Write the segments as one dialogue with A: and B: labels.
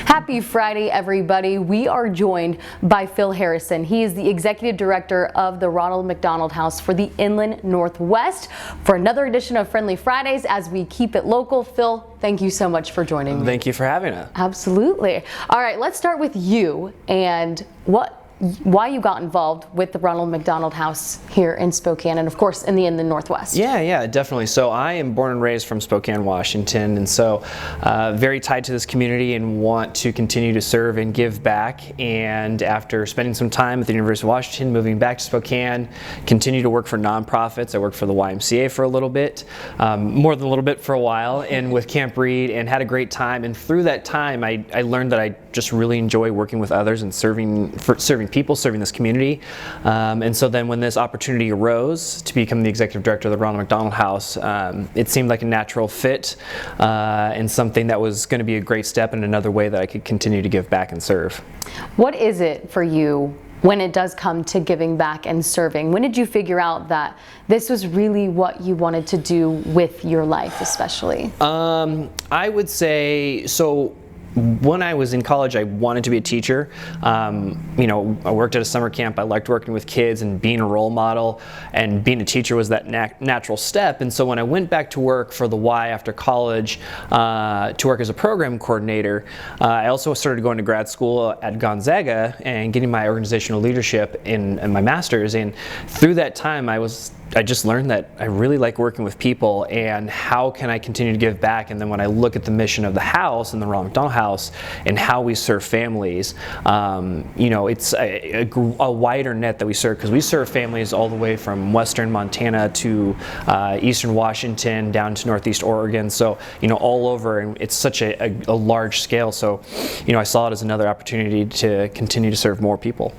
A: Happy Friday, everybody. We are joined by Phil Harrison. He is the Executive Director of the Ronald McDonald House for the Inland Northwest for another edition of Friendly Fridays as we keep it local. Phil, thank you so much for joining me.
B: Thank you for having us.
A: Absolutely. All right, let's start with you and why you got involved with the Ronald McDonald House here in Spokane and of course in the Northwest.
B: Yeah, definitely. So I am born and raised from Spokane, Washington, and so very tied to this community and want to continue to serve and give back. And after spending some time at the University of Washington, moving back to Spokane, continue to work for nonprofits. I worked for the YMCA for a little bit, more than a little bit for a while, and with Camp Reed, and had a great time. And through that time, I learned that I just really enjoy working with others and serving people, serving this community. And so then when this opportunity arose to become the Executive Director of the Ronald McDonald House, it seemed like a natural fit and something that was going to be a great step and another way that I could continue to give back and serve.
A: What is it for you when it does come to giving back and serving? When did you figure out that this was really what you wanted to do with your life, especially?
B: I would say, so when I was in college, I wanted to be a teacher. I worked at a summer camp. I liked working with kids and being a role model, and being a teacher was that natural step. And so when I went back to work for the Y after college to work as a program coordinator, I also started going to grad school at Gonzaga and getting my organizational leadership in my master's. And through that time, I just learned that I really like working with people and how can I continue to give back. And then when I look at the mission of the house and the Ronald McDonald House and how we serve families, it's a wider net that we serve, because we serve families all the way from western Montana to eastern Washington down to northeast Oregon. So, all over, and it's such a large scale. So, I saw it as another opportunity to continue to serve more people.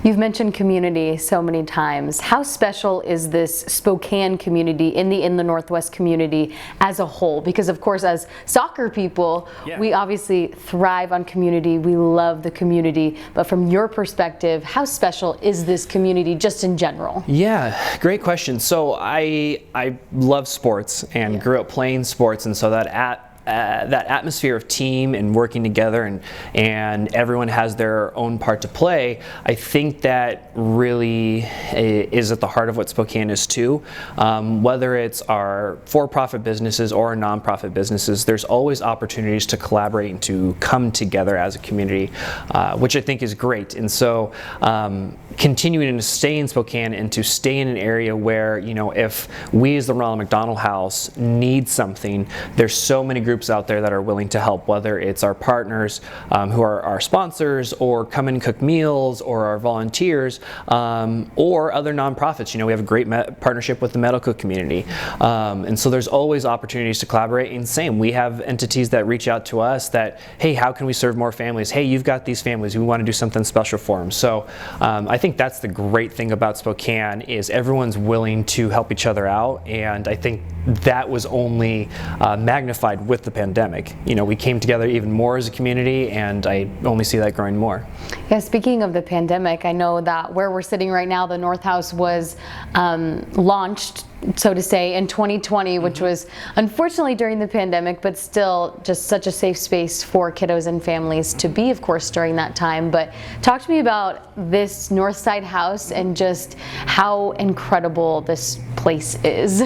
A: You've mentioned community so many times. How special is this Spokane community in the Northwest community as a whole? Because of course, as soccer people, we obviously thrive on community. We love the community. But from your perspective, how special is this community just in general? Yeah,
B: great question. So I love sports and grew up playing sports, and so that atmosphere of team and working together and everyone has their own part to play, I think that really is at the heart of what Spokane is too. Whether it's our for-profit businesses or our nonprofit businesses, there's always opportunities to collaborate and to come together as a community, which I think is great. And so continuing to stay in Spokane and to stay in an area where, if we as the Ronald McDonald House need something, there's so many groups out there that are willing to help, whether it's our partners who are our sponsors, or come and cook meals, or our volunteers, or other nonprofits. We have a great partnership with the medical community. And so there's always opportunities to collaborate. And same, we have entities that reach out to us that, hey, how can we serve more families? Hey, you've got these families, we want to do something special for them. So I think that's the great thing about Spokane, is everyone's willing to help each other out. And I think that was only magnified with the pandemic. We came together even more as a community, and I only see that growing more.
A: Yeah, speaking of the pandemic, I know that where we're sitting right now, the North House was launched, so to say, in 2020, which was unfortunately during the pandemic, but still just such a safe space for kiddos and families to be, of course, during that time. But talk to me about this Northside House and just how incredible this place is.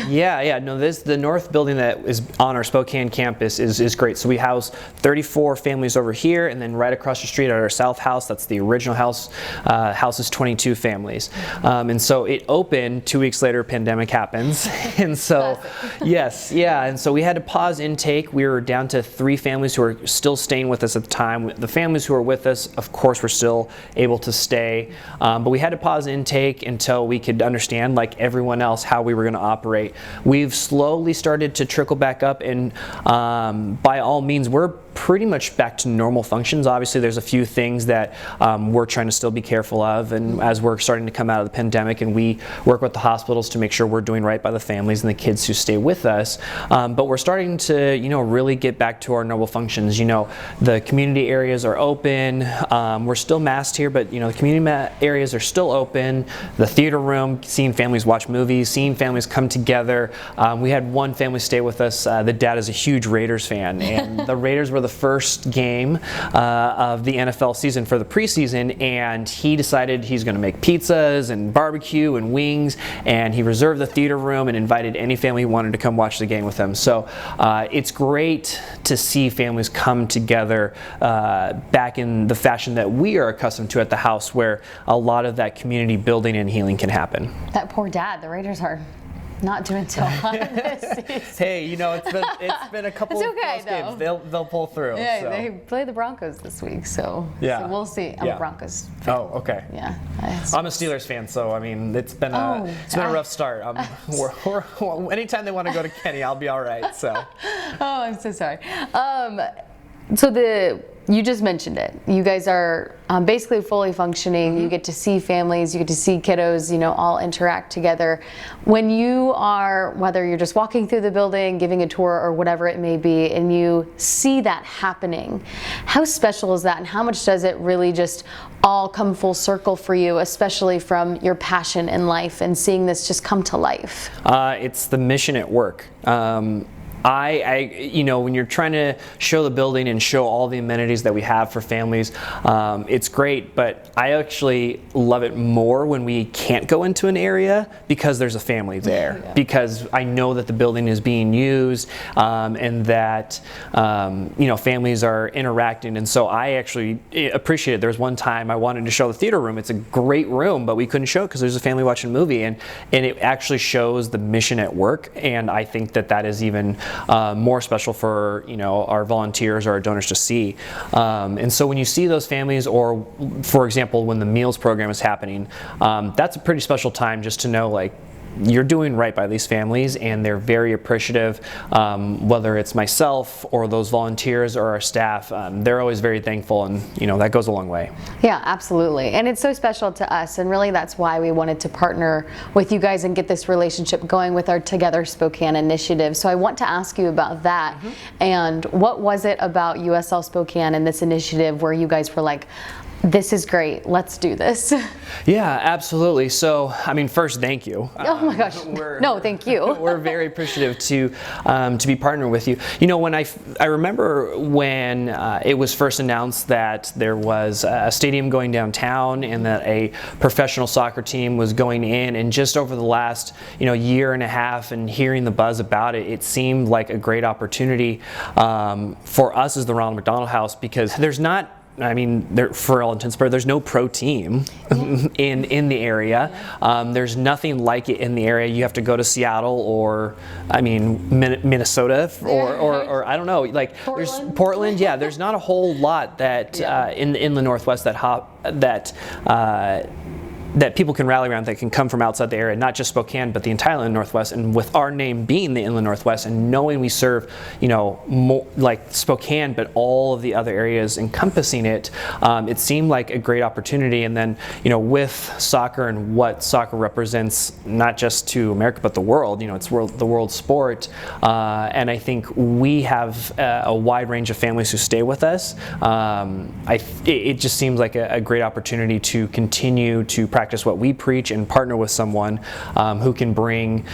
B: The North building that is on our Spokane campus is great. So we house 34 families over here, and then right across the street at our South House, that's the original house, houses 22 families. And so it opened 2 weeks later, pandemic happened. And so, and so we had to pause intake. We were down to 3 families who were still staying with us at the time. The families who were with us, of course, were still able to stay, but we had to pause intake until we could understand, like everyone else, how we were going to operate. We've slowly started to trickle back up, and by all means, we're pretty much back to normal functions. Obviously, there's a few things that we're trying to still be careful of, and as we're starting to come out of the pandemic, and we work with the hospitals to make sure we're doing right by the families and the kids who stay with us. But we're starting to, really get back to our normal functions. The community areas are open. We're still masked here, but the community areas are still open. The theater room, seeing families watch movies, seeing families come together. We had one family stay with us. The dad is a huge Raiders fan, and the Raiders were the first game of the NFL season for the preseason, and he decided he's going to make pizzas and barbecue and wings, and he reserved the theater room and invited any family who wanted to come watch the game with him. So it's great to see families come together back in the fashion that we are accustomed to at the house, where a lot of that community building and healing can happen.
A: That poor dad, the Raiders are not doing so hot this season.
B: Hey, it's been a couple of close games. They'll pull through.
A: Yeah,
B: so.
A: they play the Broncos this week, so we'll see. I'm a Broncos fan.
B: Oh, okay.
A: Yeah.
B: I'm a Steelers fan, so it's been a rough start. Anytime they want to go to Kenny, I'll be all right. So.
A: Oh, I'm so sorry. You just mentioned it. You guys are basically fully functioning. Mm-hmm. You get to see families, you get to see kiddos, all interact together. When you are, whether you're just walking through the building, giving a tour, or whatever it may be, and you see that happening, how special is that, and how much does it really just all come full circle for you, especially from your passion in life and seeing this just come to life?
B: It's the mission at work. When you're trying to show the building and show all the amenities that we have for families, it's great, but I actually love it more when we can't go into an area because there's a family there, because I know that the building is being used, and that, families are interacting, and so I actually appreciate it. There was one time I wanted to show the theater room. It's a great room, but we couldn't show it because there's a family watching a movie, and it actually shows the mission at work, and I think that is even more special for our volunteers or our donors to see. And so when you see those families, or for example when the meals program is happening, that's a pretty special time just to know you're doing right by these families, and they're very appreciative. Whether it's myself or those volunteers or our staff, they're always very thankful, and that goes a long way.
A: Yeah, absolutely. And it's so special to us, and really that's why we wanted to partner with you guys and get this relationship going with our Together Spokane initiative. So I want to ask you about that. Mm-hmm. And what was it about USL Spokane and this initiative where you guys were like, this is great, let's do this?
B: Yeah, absolutely. So, first, thank you.
A: Oh my gosh. No, thank you.
B: We're very appreciative to be partnering with you. When I remember when it was first announced that there was a stadium going downtown and that a professional soccer team was going in, and just over the last year and a half and hearing the buzz about it, it seemed like a great opportunity for us as the Ronald McDonald House, because there's not, for all intents and purposes, there's no pro team in the area. There's nothing like it in the area. You have to go to Seattle or, Minnesota or I don't know,
A: Portland.
B: There's Portland. Yeah, there's not a whole lot that in the Northwest that people can rally around, that can come from outside the area, not just Spokane, but the entire Inland Northwest. And with our name being the Inland Northwest, and knowing we serve, more like Spokane, but all of the other areas encompassing it, it seemed like a great opportunity. And then, with soccer and what soccer represents, not just to America, but the world, it's the world sport. And I think we have a wide range of families who stay with us. It just seems like a great opportunity to continue to practice what we preach and partner with someone who can bring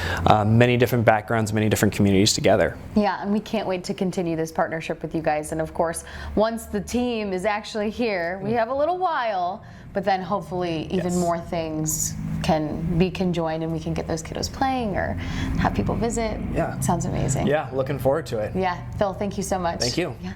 B: many different backgrounds, many different communities together.
A: Yeah, and we can't wait to continue this partnership with you guys. And of course, once the team is actually here, we have a little while, but then hopefully even more things can be conjoined, and we can get those kiddos playing or have people visit.
B: Yeah.
A: Sounds amazing.
B: Yeah, looking forward to it.
A: Yeah, Phil, thank you so much.
B: Thank you.
A: Yeah.